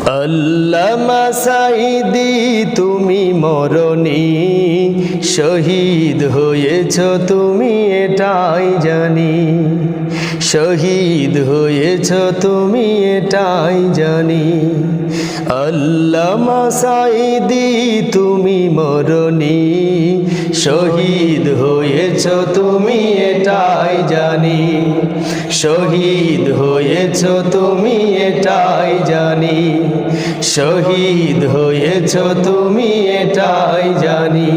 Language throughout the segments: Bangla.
আল্লামা সাঈদী তুমি মরণী, শহীদ হয়েছ তুমি এটাই জানি। শহীদ হয়েছ তুমি এটাই জানি। আল্লামা সাঈদী তুমি মরণী, শহীদ হয়েছ তুমি এটাই জানি। শহীদ হয়েছ তুমি এটাই জানি। শহীদ হয়েছ তুমি এটাই জানি।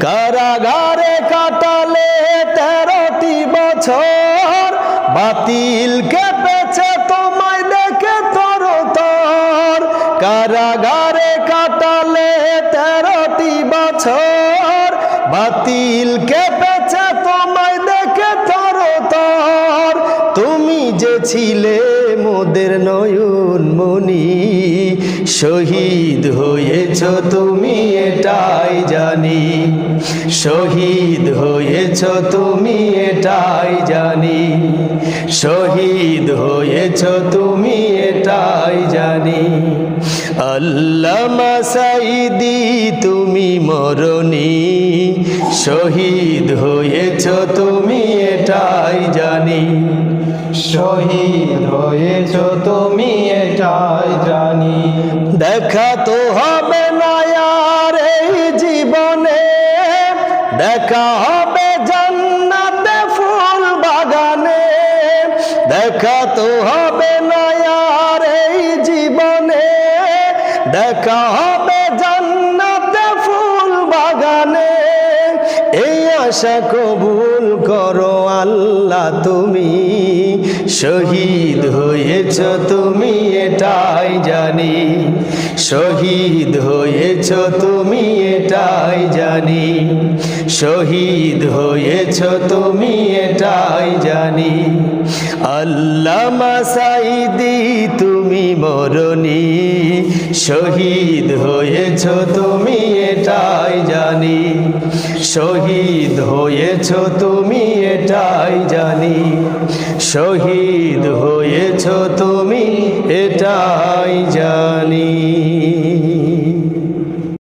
কারাগারে কাটালে 13টি বছর, বাতিল কেঁপেছে তোমায় দেখে তরতর। কারাগারে কাটালে 13টি বছর, বাতিল কেঁপেছে তোমায় দেখে তরতর। তুমি যে ছিলে মোদের নয়ন মনি, শহীদ হয়েছ তুমি এটাই জানি। শহীদ হয়েছ তুমি এটাই জানি। শহীদ হয়েছ তুমি এটাই জানি। আল্লামা সাঈদী তুমি মরণী, শহীদ হয়েছ তুমি এটাই জানি। শহীদ হয়েছ তুমি এটাই জানি। দেখা তো হবে না আর এই জীবনে, দেখা হবে জান্নাতে ফুল বাগানে। দেখা তো হবে না আর এই জীবনে, দেখা হবে জান্নাতে ফুল বাগানে। এই আশা কবুল করো আল্লাহ তুমি, শহীদ হয়েছ তুমি এটাই জানি। শহীদ হয়েছ তুমি এটাই জানি। শহীদ হয়েছ তুমি এটাই জানি। আল্লামা সাঈদী তুমি মরণী, শহীদ হয়েছ তুমি এটাই জানি। শহীদ হয়েছ তুমি এটাই জানি। শহীদ হয়েছ তুমি এটাই জানি।